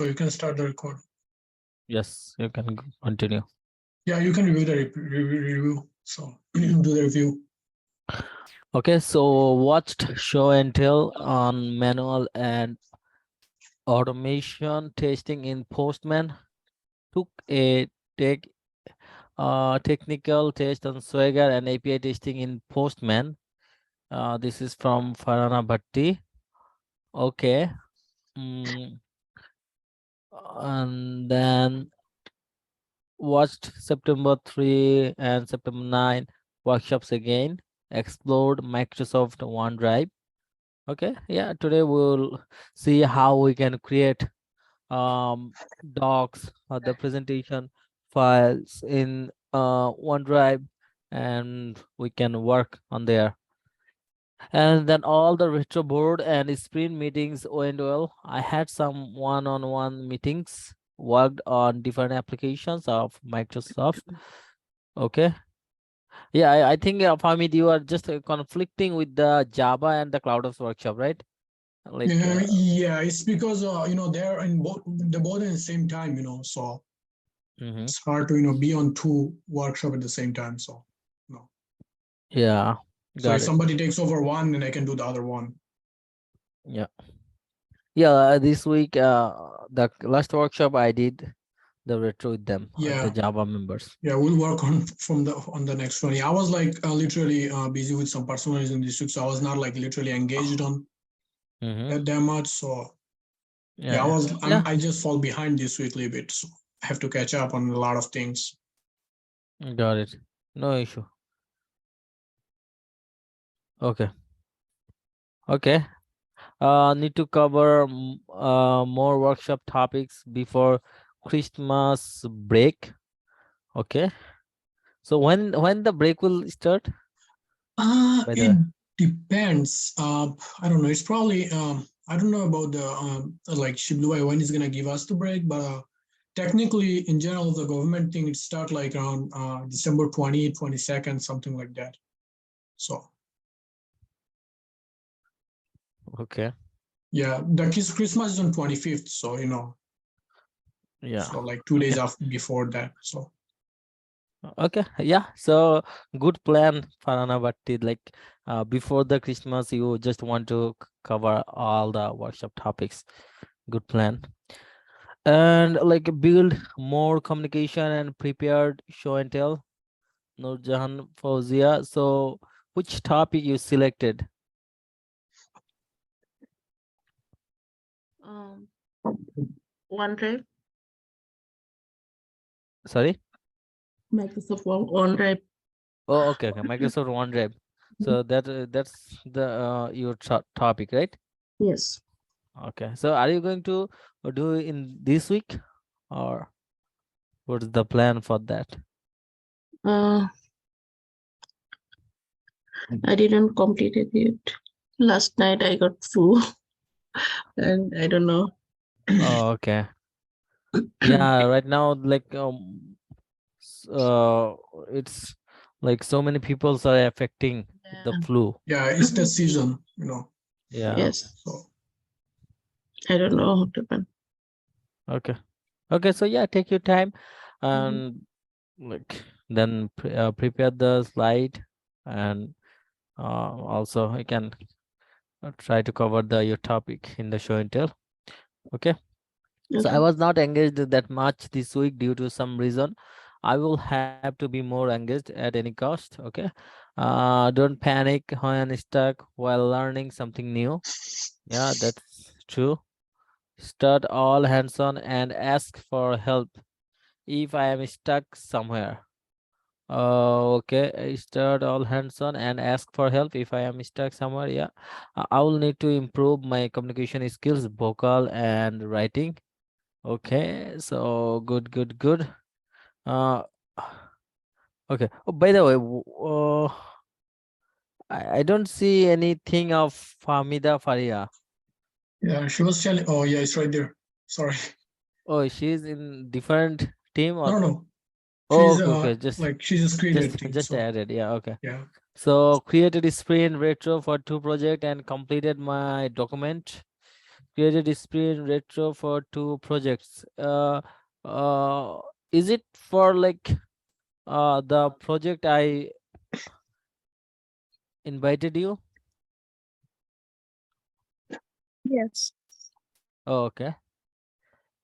So you can start the record. Yes, you can continue. Yeah, you can review the review. So do the review. Okay, so watched show and tell on manual and automation testing in Postman. Took a technical test on Swagger and API testing in Postman. This is from Farhana Bhatti. Okay. Mm, and then watched September 3 and September 9 workshops again. Explored Microsoft OneDrive. Okay, yeah, today we'll see how we can create docs or the presentation files in OneDrive, and we can work on there. And then all the retro board and sprint meetings went well. I had some one-on-one meetings, worked on different applications of Microsoft. Okay, yeah, I think Fahmid, you are just conflicting with the Java and the CloudOps workshop, right? Like Yeah, it's because they're in both at the same time. So mhm. it's hard to be on two workshop at the same time. So no. Yeah, So if got it. somebody takes over one, then I can do the other one. Yeah, yeah. This week, the last workshop I did the retro with them, the Yeah, Java members. yeah, we'll work on the next one. Yeah, I was like literally busy with some personal reasons this week, so I was not like literally engaged on Mm-hmm. that much. So yeah, Yeah, I just fall behind this week a little bit, so I have to catch up on a lot of things. yeah, got it. No issue. Okay, okay. Need to cover more workshop topics before Christmas break. Okay. So when the break will start? By the It way. depends. I don't know. It's probably I don't know about the like Shibluai when is gonna give us the break, but technically in general the government thing it start like around December 20, 22nd, something like that. So Okay. yeah, the Christmas is on 25th, so Yeah. so like 2 days Okay. after before that. So Okay. Yeah. So good plan, Farana Bhatti. Like before the Christmas, you just want to cover all the workshop topics. Good plan. And like build more communication and prepared show and tell. Nurjahan Fauzia. So which topic you selected? Um, OneDrive, Sorry. Microsoft OneDrive. Oh, okay. Okay. Microsoft OneDrive. So that's the your topic, right? Yes. Okay. So are you going to do in this week, or what's the plan for that? Uh, I didn't complete it yet. Last night I got flu, and I don't know. Oh, okay. Yeah, right now, like it's like so many people are affecting the Yeah. flu. yeah, it's the season. Yeah. Yes, So I don't know how to happen. Okay. Okay. So yeah, take your time Mhm. and like then prepare the slide, and also you can try to cover the your topic in the show and tell. Okay. So I Okay. was not engaged that much this week due to some reason. I will have to be more engaged at any cost. Okay. Don't panic when stuck while learning something new. Yeah, that's true. Start all hands on and ask for help if I am stuck somewhere. Okay. Start all hands on and ask for help if I am stuck somewhere. Yeah. I will need to improve my communication skills, vocal and writing. Okay, so good, good, good. Uh, okay. Oh, by the way, I don't see anything of Fahmida Faria. yeah, she was telling. Oh yeah, it's right there. Sorry. Oh, she's in different team No, or? no, no. Oh, She's okay, okay. Just, like she just created things. just So added. Yeah, okay. yeah. So created a sprint retro for 2 project and completed my document. created sprint retro for 2 projects. Uh, is it for like the project I invited you? Yes. Oh, okay.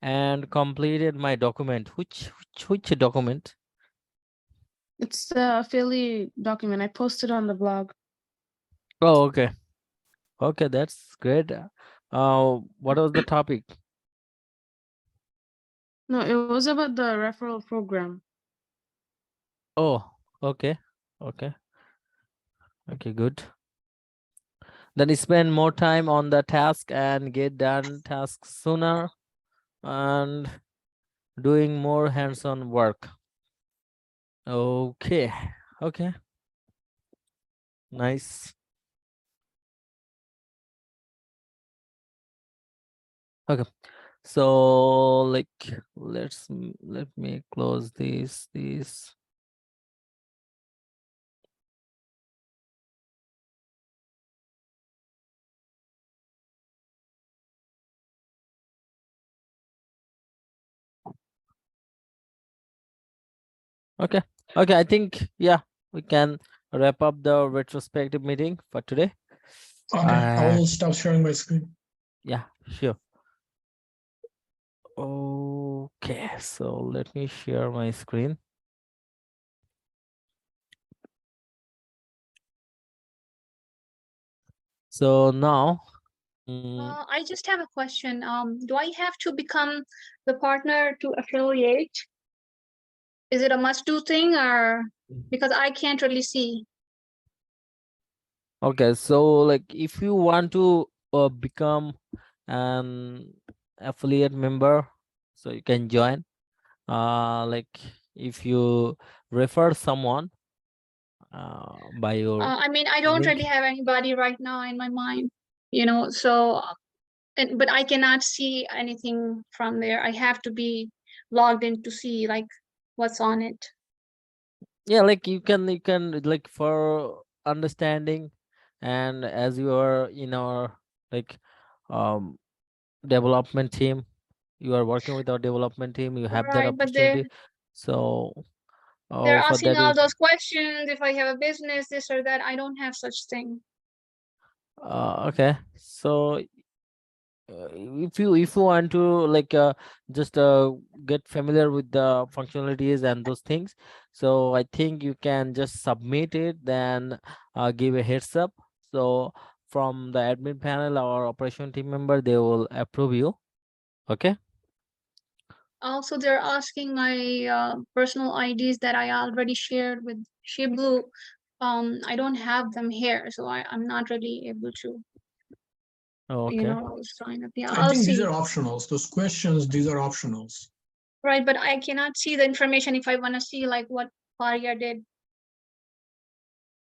And completed my document. Which document? It's the affiliate document. I posted on the blog. Oh, okay. Okay, that's great. What was the topic? No, it was about the referral program. Oh, okay. Okay. Okay, good. Then spend more time on the task and get done tasks sooner and doing more hands-on work. Okay. Okay. Nice. Okay. So like let me close this. Okay. Okay, I think yeah, we can wrap up the retrospective meeting for today. Okay, I will stop sharing my screen. Yeah, sure. Okay, so let me share my screen. So now I just have a question. Do I have to become the partner to affiliate? Is it a must-do thing, or because I can't really see? okay, so like if you want to become an affiliate member, so you can join. Like if you refer someone by your I mean, I don't link. really have anybody right now in my mind, so, but I cannot see anything from there. I have to be logged in to see like what's on it. Yeah, like you can like for understanding, and as you are in our like um development team, you are working with our development team, you have that Right, but they're opportunity. So they're for asking that all you those questions. If I have a business, this or that, I don't have such thing. okay, so if you want to like just get familiar with the functionalities and those things, so I think you can just submit it, then give a heads up. So from the admin panel or operation team member, they will approve you. Okay. Also, they're asking my personal IDs that I already shared with Shiblu. I don't have them here, so I'm not really able to, Okay. sign up. Yeah, I I'll think these see. are optionals. Those questions, these are optionals. Right, but I cannot see the information if I want to see like what Faria did.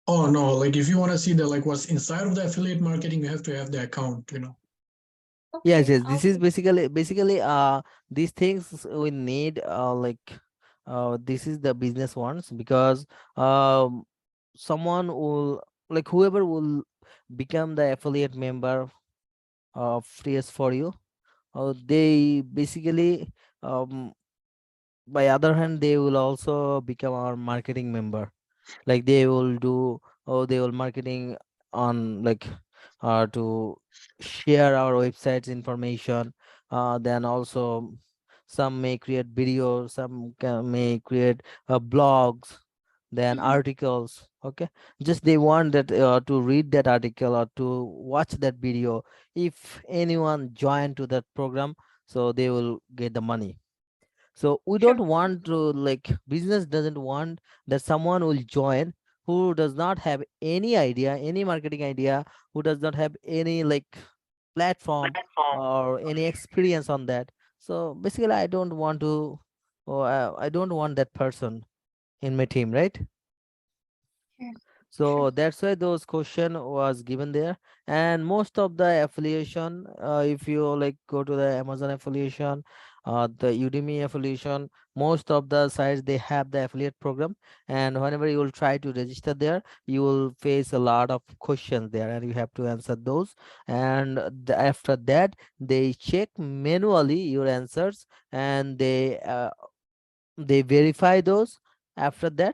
Oh no, like if you want to see the like what's inside of the affiliate marketing, you have to have the account, Yes, Okay, yes, I'll this is see. basically these things we need like this is the business ones, because um someone will like whoever will become the affiliate member of Frees for you, they basically by other hand they will also become our marketing member. Like they will do, oh, they will marketing on like to share our websites information. Then also some may create videos, some may create blogs, then Mhm. articles. Okay, just they want that to read that article or to watch that video. If anyone join to that program, so they will get the money. So we don't Sure. want to like business doesn't want that someone will join who does not have any idea, any marketing idea, who does not have any like platform or any experience on that. So basically I don't want to, or I don't want that person in my team, right? Yeah, sure. So that's why those question was given there. And most of the affiliation, if you like go to the Amazon affiliation, the Udemy affiliation, most of the sites they have the affiliate program, and whenever you will try to register there, you will face a lot of questions there, and you have to answer those. And after that, they check manually your answers, and they verify those. After that,